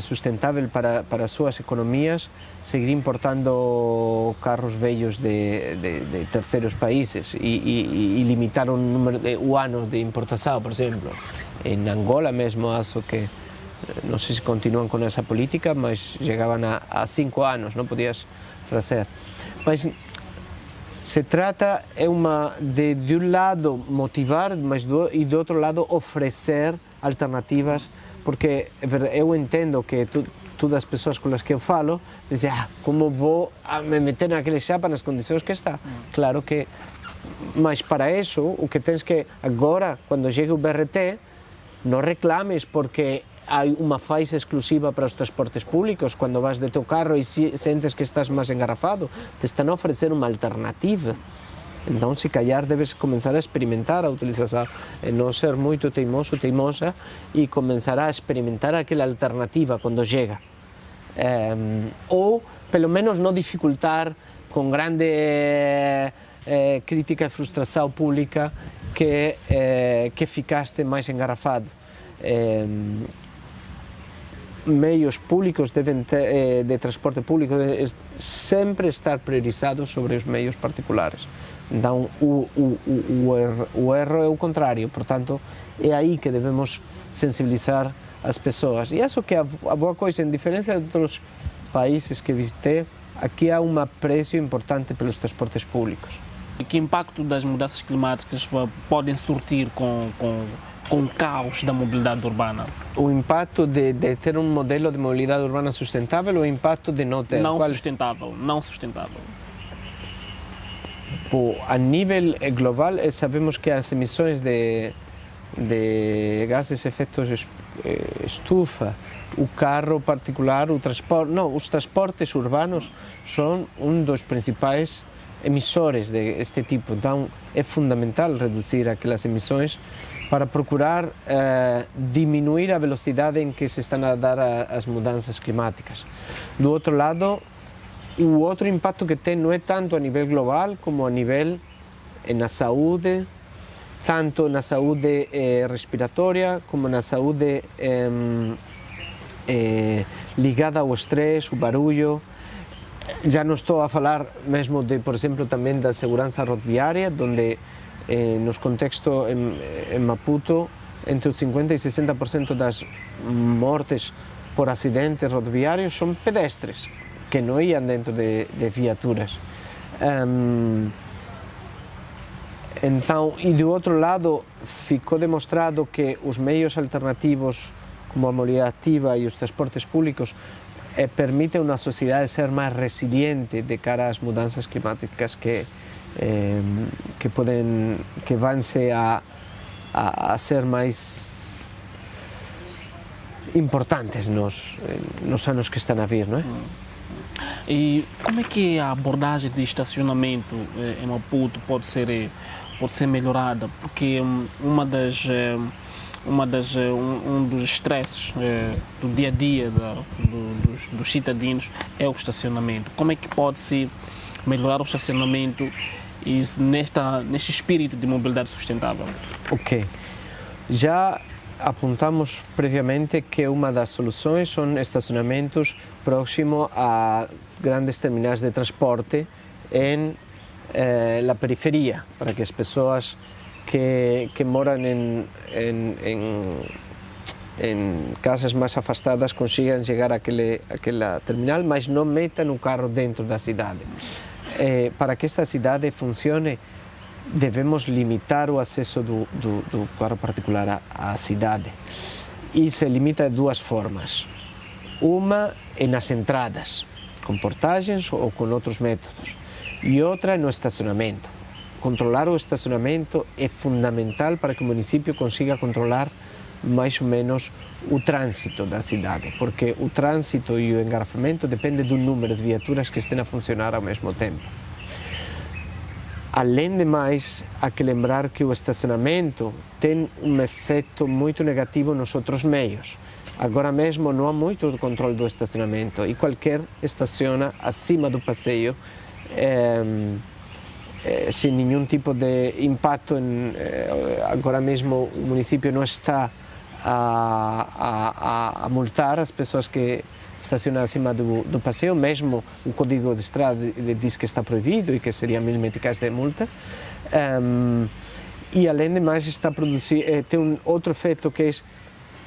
sustentável para as suas economias seguir importando carros velhos de terceiros países e limitaram o ano de importação, por exemplo. Em Angola mesmo, acho que, não sei se continuam com essa política, mas chegavam a 5 anos, não podias trazer. Mas se trata de um lado motivar, mas e do outro lado oferecer alternativas, porque eu entendo que todas as pessoas com as que eu falo dizem, como vou me meter naquele chapa nas condições que está? Claro que, mas para isso o que tens que agora, quando chegue o BRT, não reclames porque há uma faixa exclusiva para os transportes públicos. Quando vas de teu carro e sentes que estás mais engarrafado, te estão a oferecer uma alternativa. Então, se calhar, deves começar a experimentar a utilização, não ser muito teimosa, e começar a experimentar aquela alternativa quando chega. Ou, pelo menos, não dificultar com grande crítica e frustração pública que ficaste mais engarrafado. Meios públicos de transporte público devem sempre estar priorizados sobre os meios particulares. Então, o erro é o contrário, portanto, é aí que devemos sensibilizar as pessoas. E acho que a boa coisa, em diferença de outros países que visitei, aqui há um apreço importante pelos transportes públicos. Que impacto das mudanças climáticas podem surtir com o caos da mobilidade urbana? O impacto de ter um modelo de mobilidade urbana sustentável ou o impacto de não ter? Não sustentável. A nível global, sabemos que as emissões de gases de efeito estufa, o carro particular, os transportes urbanos são dos principais emissores deste tipo. Então, é fundamental reduzir aquelas emissões para procurar diminuir a velocidade em que se estão a dar as mudanças climáticas. Do outro lado, o outro impacto que tem não é tanto a nível global como a nível na saúde, tanto na saúde respiratória como na saúde ligada ao estresse, o barulho. Já não estou a falar mesmo por exemplo, também da segurança rodoviária, onde nos contextos em Maputo, entre os 50% e 60% das mortes por acidentes rodoviários são pedestres, que não iam dentro de viaturas. Então, e do outro lado, ficou demonstrado que os meios alternativos, como a mobilidade ativa e os transportes públicos, permitem uma sociedade ser mais resiliente de cara às mudanças climáticas que vão a ser mais importantes nos anos que estão a vir, não é? E como é que a abordagem de estacionamento em Maputo pode ser melhorada? Porque um dos estresses do dia a dia dos cidadãos é o estacionamento. Como é que pode-se melhorar o estacionamento neste espírito de mobilidade sustentável? Ok. Já apontamos previamente que uma das soluções são estacionamentos próximos a grandes terminais de transporte na periferia, para que as pessoas que moram em casas mais afastadas consigam chegar àquela terminal, mas não metam o carro dentro da cidade. Para que esta cidade funcione, devemos limitar o acesso do carro particular à cidade. E se limita de duas formas. Uma é nas entradas, com portagens ou com outros métodos. E outra é no estacionamento. Controlar o estacionamento é fundamental para que o município consiga controlar mais ou menos o trânsito da cidade, porque o trânsito e o engarrafamento depende do número de viaturas que estejam a funcionar ao mesmo tempo. Além de mais, há que lembrar que o estacionamento tem um efeito muito negativo nos outros meios. Agora mesmo não há muito controle do estacionamento e qualquer estaciona acima do passeio sem nenhum tipo de impacto. Agora mesmo o município não está a multar as pessoas que estacionam acima do passeio, mesmo o código de estrada diz que está proibido e que seria 1000 meticais de multa. E além de mais, está tem um outro efeito que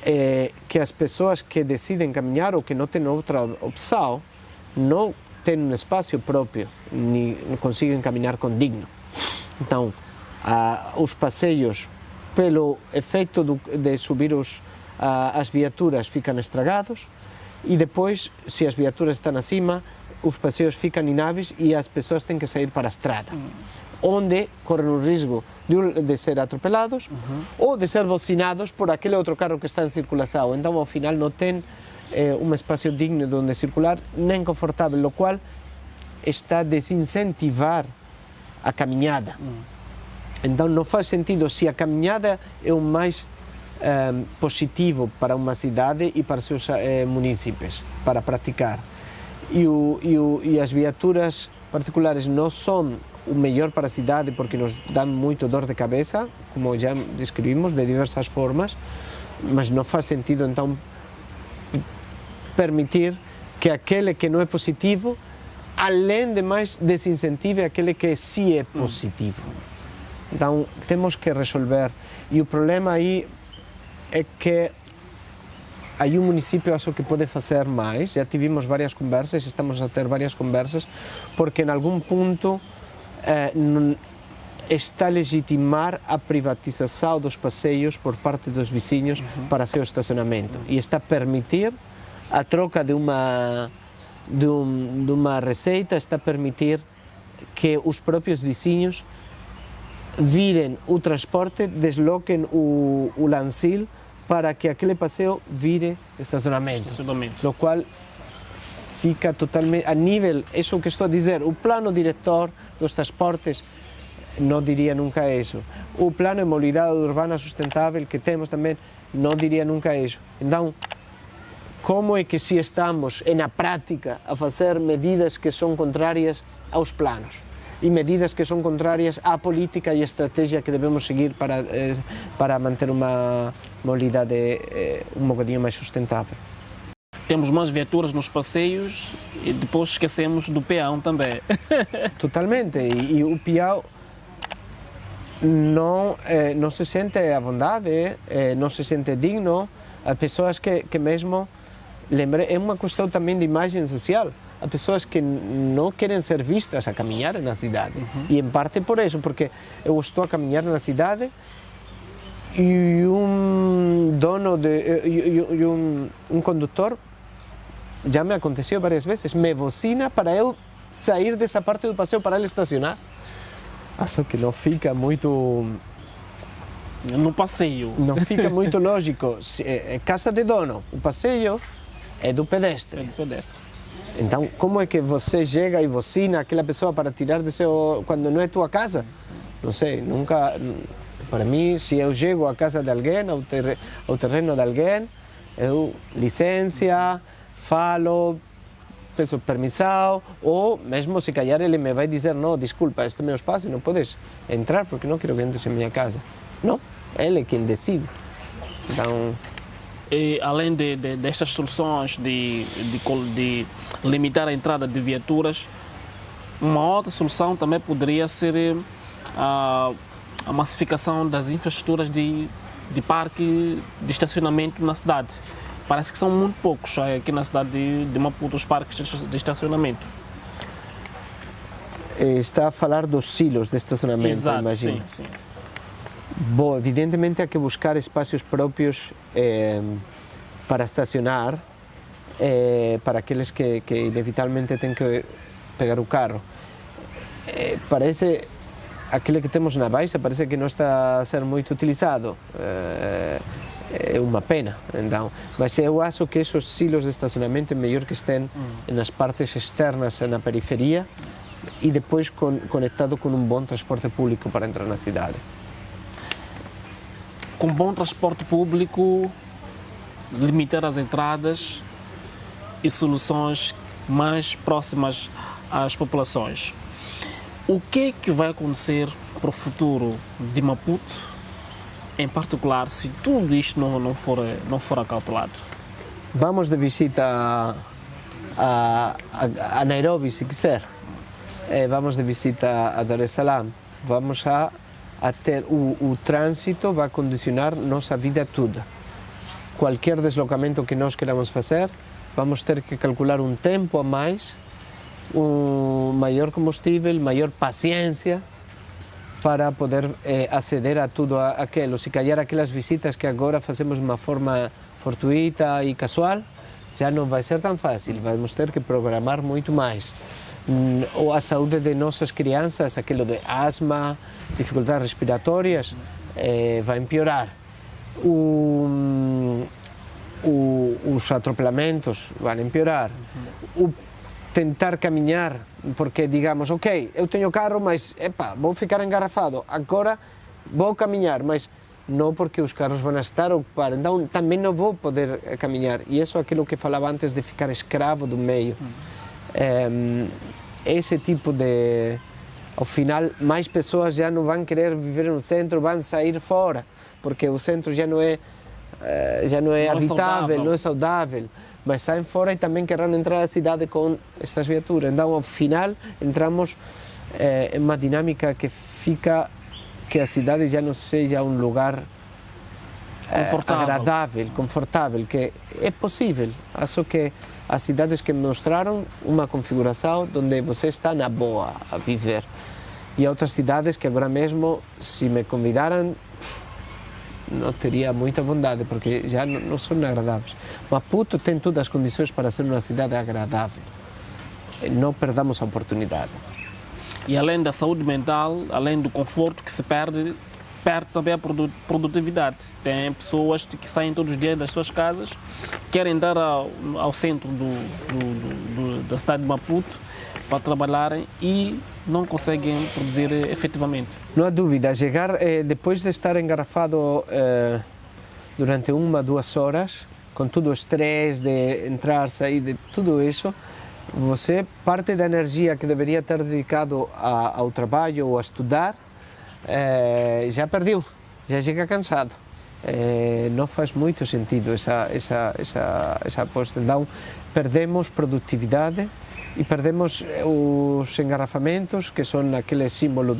é que as pessoas que decidem caminhar ou que não têm outra opção não têm um espaço próprio, nem conseguem caminhar com digno. Então, os passeios, pelo efeito de subir as viaturas, ficam estragados, e depois, se as viaturas estão acima, os passeios ficam ináveis e as pessoas têm que sair para a estrada, onde correm o risco de ser atropelados ou de ser bocinados por aquele outro carro que está em circulação. Então, ao final, não tem um espaço digno de onde circular, nem confortável, o qual está a desincentivar a caminhada. Então, não faz sentido, se a caminhada é o mais positivo para uma cidade e para seus munícipes, para praticar, e as viaturas particulares não são o melhor para a cidade porque nos dão muito dor de cabeça, como já descrevimos, de diversas formas, mas não faz sentido, então, permitir que aquele que não é positivo, além de mais, desincentive aquele que sim é positivo. Então, temos que resolver, e o problema aí é que aí o município acho que pode fazer mais. Já tivemos várias conversas, estamos a ter várias conversas, porque em algum ponto está a legitimar a privatização dos passeios por parte dos vizinhos para seu estacionamento, e está a permitir a troca de uma receita, está a permitir que os próprios vizinhos virem o transporte, desloquem o lancil para que aquele passeio vire estacionamento. O qual fica totalmente a nível, isso que estou a dizer, o plano diretor dos transportes não diria nunca isso. O plano de mobilidade urbana sustentável que temos também não diria nunca isso. Então, como é que se estamos na prática a fazer medidas que são contrárias aos planos e medidas que são contrárias à política e estratégia que devemos seguir para manter uma mobilidade um bocadinho mais sustentável? Temos mais viaturas nos passeios e depois esquecemos do peão também. Totalmente, e o peão não se sente à vontade, não se sente digno. Há pessoas que mesmo, é uma questão também de imagem social. Há pessoas que não querem ser vistas a caminhar na cidade. E em parte por isso, porque eu estou a caminhar na cidade e um condutor, já me aconteceu várias vezes, me buzina para eu sair dessa parte do passeio para ele estacionar. Acho que não fica muito... No passeio. Não fica muito lógico. É casa de dono, o passeio é do pedestre. É do pedestre. Então, como é que você chega e buzina aquela pessoa para tirar de seu... quando não é tua casa? Não sei, nunca... Para mim, se eu chego à casa de alguém, ao terreno de alguém, eu licença, falo, peço permissão, ou mesmo se calhar ele me vai dizer, não, desculpa, este é meu espaço, não podes entrar porque não quero que entres em minha casa. Não, ele é quem decide. Então... E, além destas soluções de limitar a entrada de viaturas, uma outra solução também poderia ser a massificação das infraestruturas de parque de estacionamento na cidade. Parece que são muito poucos aqui na cidade de Maputo os parques de estacionamento. Está a falar dos silos de estacionamento, exato, imagino. Sim. Bom, evidentemente há que buscar espaços próprios para estacionar, para aqueles que inevitavelmente têm que pegar o carro. parece, aquilo que temos na Baixa parece que não está a ser muito utilizado. É uma pena, então, mas eu acho que esses silos de estacionamento é melhor que estejam nas partes externas, na periferia, e depois conectado com um bom transporte público para entrar na cidade. Com bom transporte público, limitar as entradas e soluções mais próximas às populações. O que é que vai acontecer para o futuro de Maputo, em particular, se tudo isto não for acautelado? Vamos de visita a Nairobi, se quiser. Vamos de visita a Dar es Salaam. Vamos a ter o trânsito vai condicionar nossa vida toda. Qualquer deslocamento que nós queramos fazer, vamos ter que calcular um tempo a mais, um maior combustível, maior paciência, para poder aceder a tudo aquilo. Se calhar aquelas visitas que agora fazemos de uma forma fortuita e casual, já não vai ser tão fácil, vamos ter que programar muito mais. Ou a saúde de nossas crianças, aquilo de asma, dificuldades respiratórias, vai piorar. Os atropelamentos vão piorar. Tentar caminhar, porque digamos, ok, eu tenho carro, mas vou ficar engarrafado, agora vou caminhar, mas não porque os carros vão estar ocupados, então também não vou poder caminhar. E isso é aquilo que falava antes de ficar escravo do meio. Esse tipo de... Ao final, mais pessoas já não vão querer viver no centro, vão sair fora, porque o centro já não é habitável, não é saudável. Mas saem fora e também querem entrar na cidade com estas viaturas. Então, ao final, entramos em uma dinâmica que fica que a cidade já não seja um lugar agradável, confortável, que é possível. Acho que as cidades que mostraram uma configuração onde você está na boa a viver. E outras cidades que agora mesmo, se me convidaram, não teria muita vontade, porque já não são agradáveis. Maputo tem todas as condições para ser uma cidade agradável. Não perdamos a oportunidade. E além da saúde mental, além do conforto que se perde também a produtividade. Tem pessoas que saem todos os dias das suas casas, querem dar ao centro da cidade de Maputo para trabalharem e não conseguem produzir efetivamente. Não há dúvida, chegar depois de estar engarrafado durante 1 a 2 horas, com todo o estresse de entrar, sair, de tudo isso, você, parte da energia que deveria ter dedicado ao trabalho ou a estudar, já perdeu, já chega cansado. Não faz muito sentido essa aposta. Então, perdemos produtividade e perdemos os engarrafamentos, que são aquele símbolo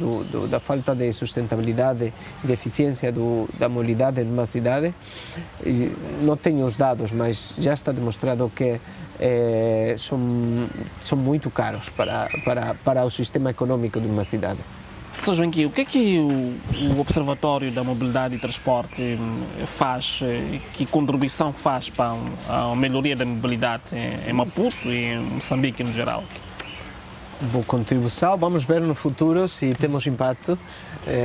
da falta de sustentabilidade e de eficiência da mobilidade numa cidade. Não tenho os dados, mas já está demonstrado que são muito caros para o sistema econômico de uma cidade. Sr. Joaquim, o que é que o Observatório da Mobilidade e Transporte faz, que contribuição faz para a melhoria da mobilidade em Maputo e em Moçambique no geral? Boa contribuição, vamos ver no futuro se temos impacto.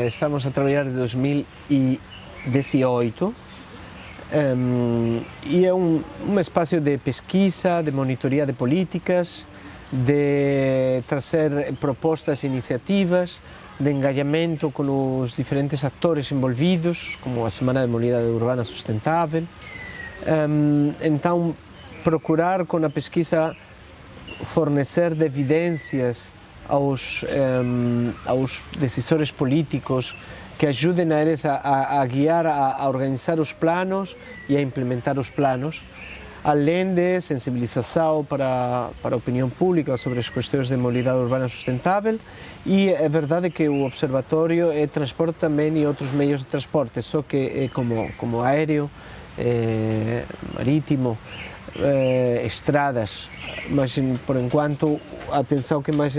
Estamos a trabalhar em 2018 e é um espaço de pesquisa, de monitoria de políticas, de trazer propostas e iniciativas, de engajamento com os diferentes atores envolvidos, como a Semana de Mobilidade Urbana Sustentável. Então, procurar com a pesquisa fornecer de evidências aos decisores políticos que ajudem a eles a guiar, a organizar os planos e a implementar os planos, além de sensibilização para a opinião pública sobre as questões de mobilidade urbana sustentável. E é verdade que o observatório transporte também e outros meios de transporte, só que como aéreo, marítimo, estradas, mas por enquanto a atenção que mais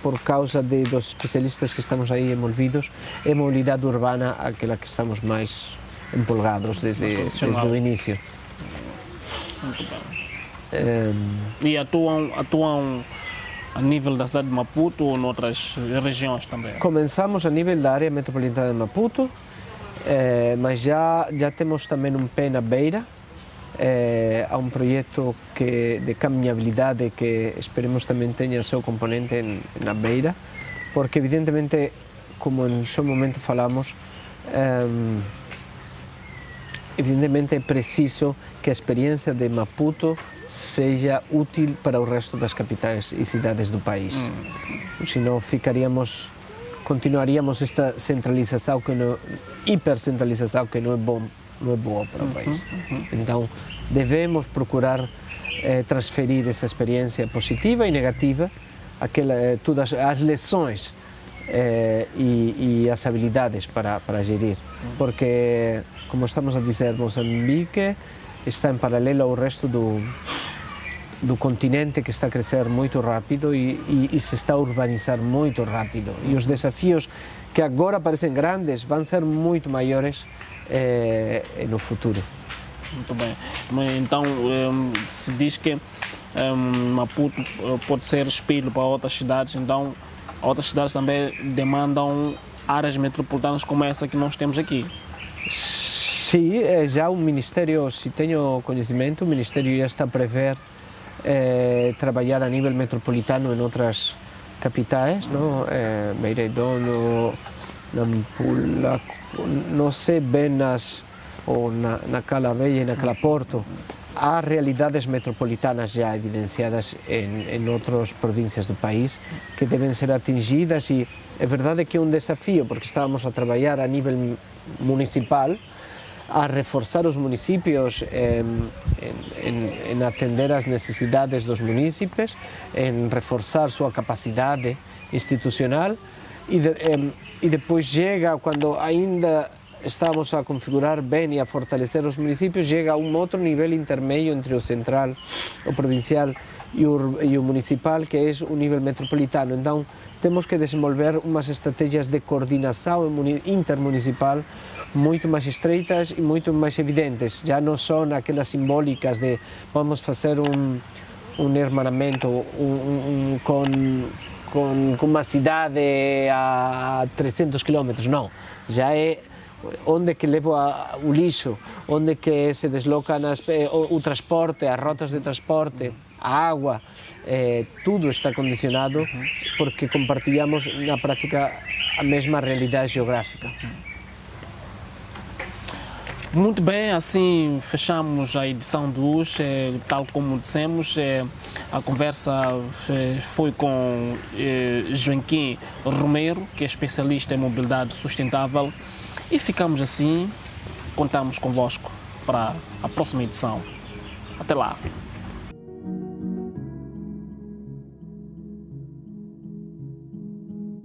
por causa dos especialistas que estamos aí envolvidos é mobilidade urbana, aquela que estamos mais empolgados desde o início. Muito bem. E atuam a nível da cidade de Maputo ou noutras regiões também? Começamos a nível da área metropolitana de Maputo, mas já temos também um pé na Beira. Há um projeto de caminhabilidade que esperemos também tenha seu componente na Beira, porque evidentemente, como em seu momento falamos, evidentemente é preciso que a experiência de Maputo seja útil para o resto das capitais e cidades do país. Senão continuaríamos esta centralização, hipercentralização que não é boa para o país. Então, devemos procurar transferir essa experiência positiva e negativa, todas as lições e as habilidades para gerir, porque, como estamos a dizer, Moçambique está em paralelo ao resto do continente, que está a crescer muito rápido e se está a urbanizar muito rápido. E os desafios que agora parecem grandes vão ser muito maiores no futuro. Muito bem. Então, se diz que Maputo pode ser espelho para outras cidades, então outras cidades também demandam áreas metropolitanas como essa que nós temos aqui. Sim, já o Ministério, se tenho conhecimento, o Ministério já está a prever trabalhar a nível metropolitano em outras capitais, não? Beira-Idono, Nampula, não sei bem naquela Beira e naquela Porto. Há realidades metropolitanas já evidenciadas em outras províncias do país que devem ser atingidas, e é verdade que é um desafio, porque estávamos a trabalhar a nível municipal, a reforçar os municípios em atender às necessidades dos munícipes, em reforçar sua capacidade institucional, e depois chega, quando ainda estamos a configurar bem e a fortalecer os municípios, chega a um outro nível intermédio entre o central, o provincial e o municipal, que é o nível metropolitano. Então, temos que desenvolver umas estratégias de coordenação intermunicipal muito mais estreitas e muito mais evidentes. Já não são aquelas simbólicas de vamos fazer um hermanamento com uma cidade a 300 quilômetros, não. Já é onde que leva o lixo, onde que se desloca o transporte, as rotas de transporte, a água, tudo está condicionado porque compartilhamos na prática a mesma realidade geográfica. Muito bem, assim fechamos a edição de hoje. Tal como dissemos, a conversa foi com Joaquim Romero, que é especialista em mobilidade sustentável, e ficamos assim. Contamos convosco para a próxima edição. Até lá!